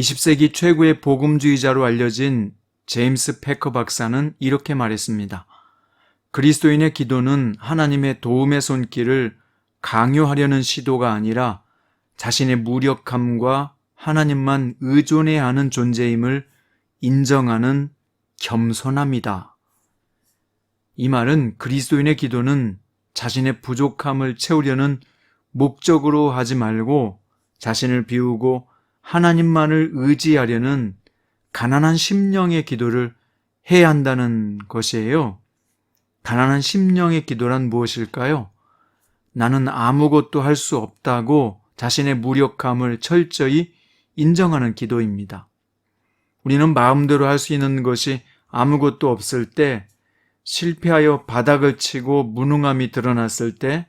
20세기 최고의 복음주의자로 알려진 제임스 패커 박사는 이렇게 말했습니다. 그리스도인의 기도는 하나님의 도움의 손길을 강요하려는 시도가 아니라 자신의 무력함과 하나님만 의존해야 하는 존재임을 인정하는 겸손함이다. 이 말은 그리스도인의 기도는 자신의 부족함을 채우려는 목적으로 하지 말고 자신을 비우고 하나님만을 의지하려는 가난한 심령의 기도를 해야 한다는 것이에요. 가난한 심령의 기도란 무엇일까요? 나는 아무것도 할 수 없다고 자신의 무력함을 철저히 인정하는 기도입니다. 우리는 마음대로 할 수 있는 것이 아무것도 없을 때, 실패하여 바닥을 치고 무능함이 드러났을 때,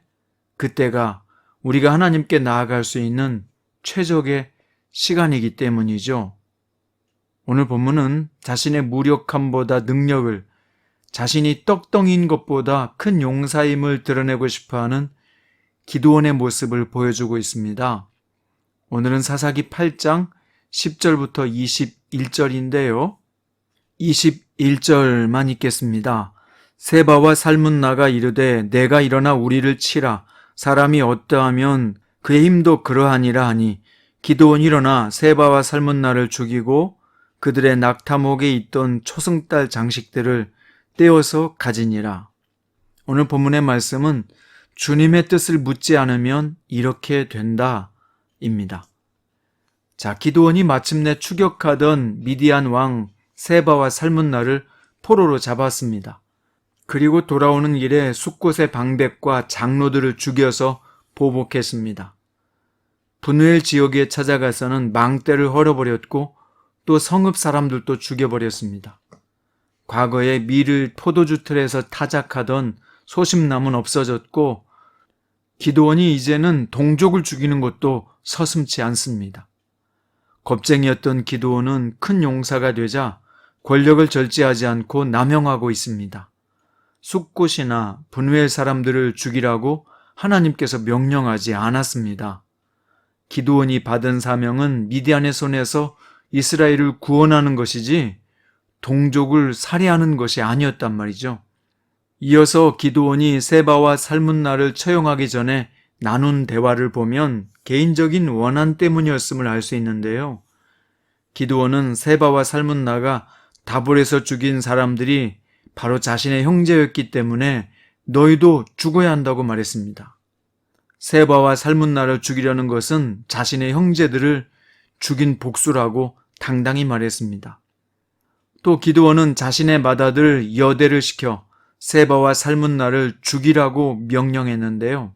그때가 우리가 하나님께 나아갈 수 있는 최적의 시간이기 때문이죠. 오늘 본문은 자신의 무력함보다 능력을, 자신이 떡덩이인 것보다 큰 용사임을 드러내고 싶어하는 기드온의 모습을 보여주고 있습니다. 오늘은 사사기 8장 10절부터 21절인데요. 21절만 읽겠습니다. 세바와 살문나가 이르되 내가 일어나 우리를 치라. 사람이 어떠하면 그의 힘도 그러하니라 하니 기드온이 일어나 세바와 살문나를 죽이고 그들의 낙타목에 있던 초승달 장식들을 떼어서 가지니라. 오늘 본문의 말씀은 주님의 뜻을 묻지 않으면 이렇게 된다 입니다. 자, 기드온이 마침내 추격하던 미디안 왕 세바와 살문나를 포로로 잡았습니다. 그리고 돌아오는 길에 숫곳의 방백과 장로들을 죽여서 보복했습니다. 분우엘 지역에 찾아가서는 망대를 헐어버렸고 또 성읍 사람들도 죽여버렸습니다. 과거에 밀을 포도주 틀에서 타작하던 소심남은 없어졌고 기드온이 이제는 동족을 죽이는 것도 서슴지 않습니다. 겁쟁이였던 기드온은 큰 용사가 되자 권력을 절제하지 않고 남용하고 있습니다. 숫곳이나 분우엘 사람들을 죽이라고 하나님께서 명령하지 않았습니다. 기드온이 받은 사명은 미디안의 손에서 이스라엘을 구원하는 것이지 동족을 살해하는 것이 아니었단 말이죠. 이어서 기드온이 세바와 살문나를 처형하기 전에 나눈 대화를 보면 개인적인 원한 때문이었음을 알 수 있는데요. 기드온은 세바와 살문나가 다볼에서 죽인 사람들이 바로 자신의 형제였기 때문에 너희도 죽어야 한다고 말했습니다. 세바와 살문나를 죽이려는 것은 자신의 형제들을 죽인 복수라고 당당히 말했습니다. 또 기드온은 자신의 맏아들 여대를 시켜 세바와 살문나를 죽이라고 명령했는데요.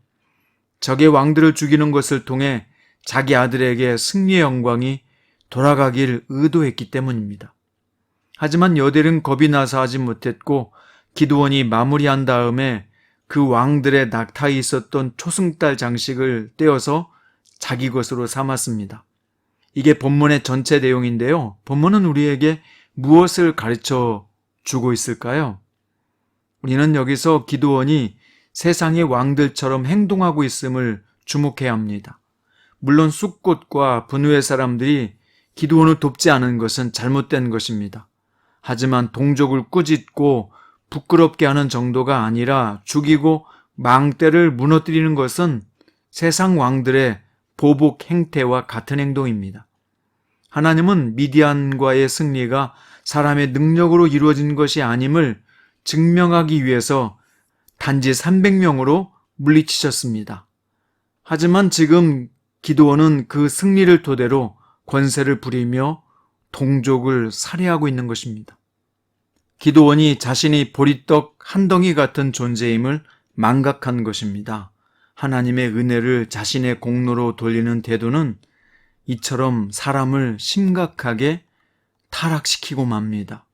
적의 왕들을 죽이는 것을 통해 자기 아들에게 승리의 영광이 돌아가길 의도했기 때문입니다. 하지만 여델은 겁이 나서 하지 못했고 기드온이 마무리한 다음에 그 왕들의 낙타에 있었던 초승달 장식을 떼어서 자기 것으로 삼았습니다. 이게 본문의 전체 내용인데요. 본문은 우리에게 무엇을 가르쳐 주고 있을까요? 우리는 여기서 기드온이 세상의 왕들처럼 행동하고 있음을 주목해야 합니다. 물론 숫곳과 분우의 사람들이 기드온을 돕지 않은 것은 잘못된 것입니다. 하지만 동족을 꾸짖고 부끄럽게 하는 정도가 아니라 죽이고 망대를 무너뜨리는 것은 세상 왕들의 보복 행태와 같은 행동입니다. 하나님은 미디안과의 승리가 사람의 능력으로 이루어진 것이 아님을 증명하기 위해서 단지 300명으로 물리치셨습니다. 하지만 지금 기드온은 그 승리를 토대로 권세를 부리며 동족을 살해하고 있는 것입니다. 기드온이 자신이 보리떡 한 덩이 같은 존재임을 망각한 것입니다. 하나님의 은혜를 자신의 공로로 돌리는 태도는 이처럼 사람을 심각하게 타락시키고 맙니다.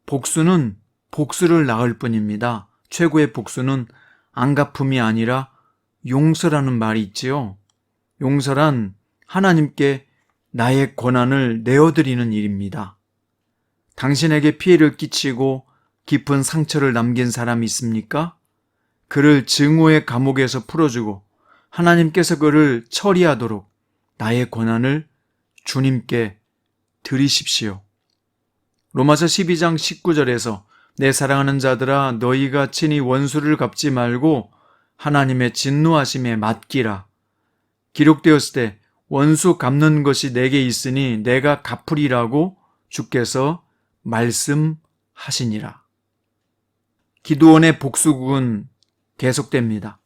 복수는 복수를 낳을 뿐입니다. 최고의 복수는 안갚음이 아니라 용서라는 말이 있지요. 용서란 하나님께 나의 고난을 내어드리는 일입니다. 당신에게 피해를 끼치고 깊은 상처를 남긴 사람이 있습니까? 그를 증오의 감옥에서 풀어주고 하나님께서 그를 처리하도록 나의 고난을 주님께 드리십시오. 로마서 12장 19절에서 내 사랑하는 자들아 너희가 친히 원수를 갚지 말고 하나님의 진노하심에 맡기라. 기록되었을 때 원수 갚는 것이 내게 있으니 내가 갚으리라고 주께서 말씀하시니라. 기드온의 복수국은 계속됩니다.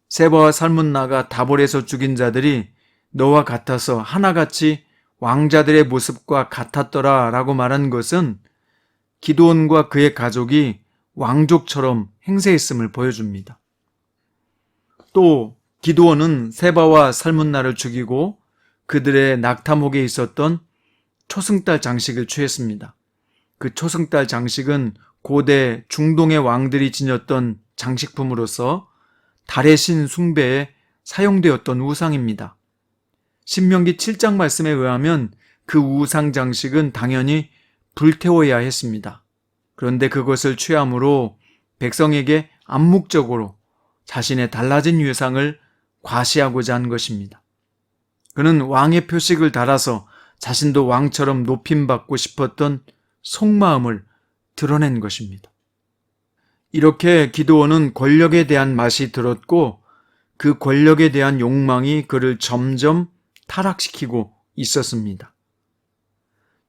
세바와 살문나가 다볼에서 죽인 자들이 너와 같아서 하나같이 왕자들의 모습과 같았더라 라고 말한 것은 기드온과 그의 가족이 왕족처럼 행세했음을 보여줍니다. 또 기드온은 세바와 살문나를 죽이고 그들의 낙타목에 있었던 초승달 장식을 취했습니다. 그 초승달 장식은 고대 중동의 왕들이 지녔던 장식품으로서 달의 신 숭배에 사용되었던 우상입니다. 신명기 7장 말씀에 의하면 그 우상 장식은 당연히 불태워야 했습니다. 그런데 그것을 취함으로 백성에게 암묵적으로 자신의 달라진 위상을 과시하고자 한 것입니다. 그는 왕의 표식을 달아서 자신도 왕처럼 높임받고 싶었던 속마음을 드러낸 것입니다. 이렇게 기드온은 권력에 대한 맛이 들었고 그 권력에 대한 욕망이 그를 점점 타락시키고 있었습니다.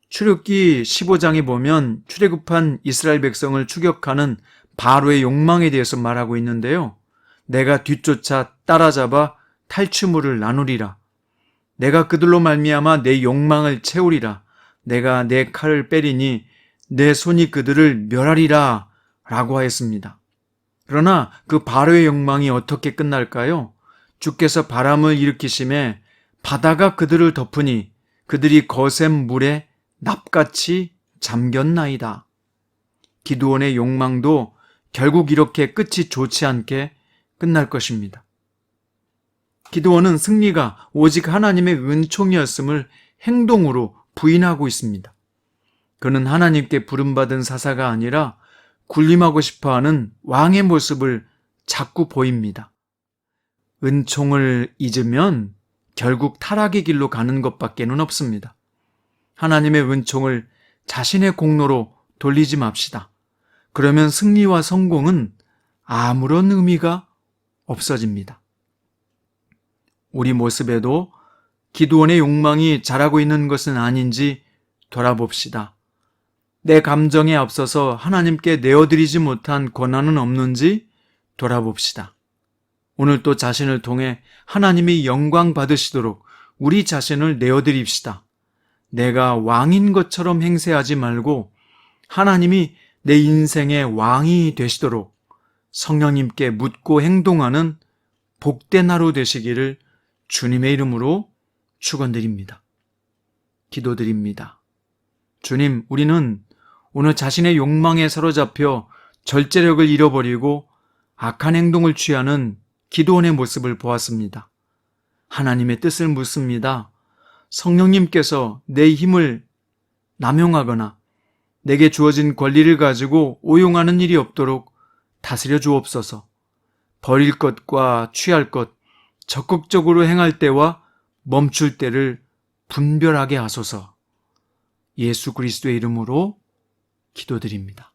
출애굽기 15장에 보면 출애굽한 이스라엘 백성을 추격하는 바로의 욕망에 대해서 말하고 있는데요. 내가 뒤쫓아 따라잡아 탈취물을 나누리라. 내가 그들로 말미암아 내 욕망을 채우리라. 내가 내 칼을 빼리니 내 손이 그들을 멸하리라 라고 하였습니다. 그러나 그 바로의 욕망이 어떻게 끝날까요? 주께서 바람을 일으키심에 바다가 그들을 덮으니 그들이 거센 물에 납같이 잠겼나이다. 기드온의 욕망도 결국 이렇게 끝이 좋지 않게 끝날 것입니다. 기드온은 승리가 오직 하나님의 은총이었음을 행동으로 부인하고 있습니다. 그는 하나님께 부름받은 사사가 아니라 군림하고 싶어하는 왕의 모습을 자꾸 보입니다. 은총을 잊으면 결국 타락의 길로 가는 것밖에는 없습니다. 하나님의 은총을 자신의 공로로 돌리지 맙시다. 그러면 승리와 성공은 아무런 의미가 없어집니다. 우리 모습에도 기드온의 욕망이 자라고 있는 것은 아닌지 돌아봅시다. 내 감정에 앞서서 하나님께 내어드리지 못한 고난은 없는지 돌아봅시다. 오늘 또 자신을 통해 하나님이 영광 받으시도록 우리 자신을 내어드립시다. 내가 왕인 것처럼 행세하지 말고 하나님이 내 인생의 왕이 되시도록 성령님께 묻고 행동하는 복된 하루 되시기를 주님의 이름으로 축원드립니다. 기도드립니다. 주님, 우리는 오늘 자신의 욕망에 사로잡혀 절제력을 잃어버리고 악한 행동을 취하는 기드온의 모습을 보았습니다. 하나님의 뜻을 묻습니다. 성령님께서 내 힘을 남용하거나 내게 주어진 권리를 가지고 오용하는 일이 없도록 다스려 주옵소서. 버릴 것과 취할 것, 적극적으로 행할 때와 멈출 때를 분별하게 하소서. 예수 그리스도의 이름으로 기도드립니다.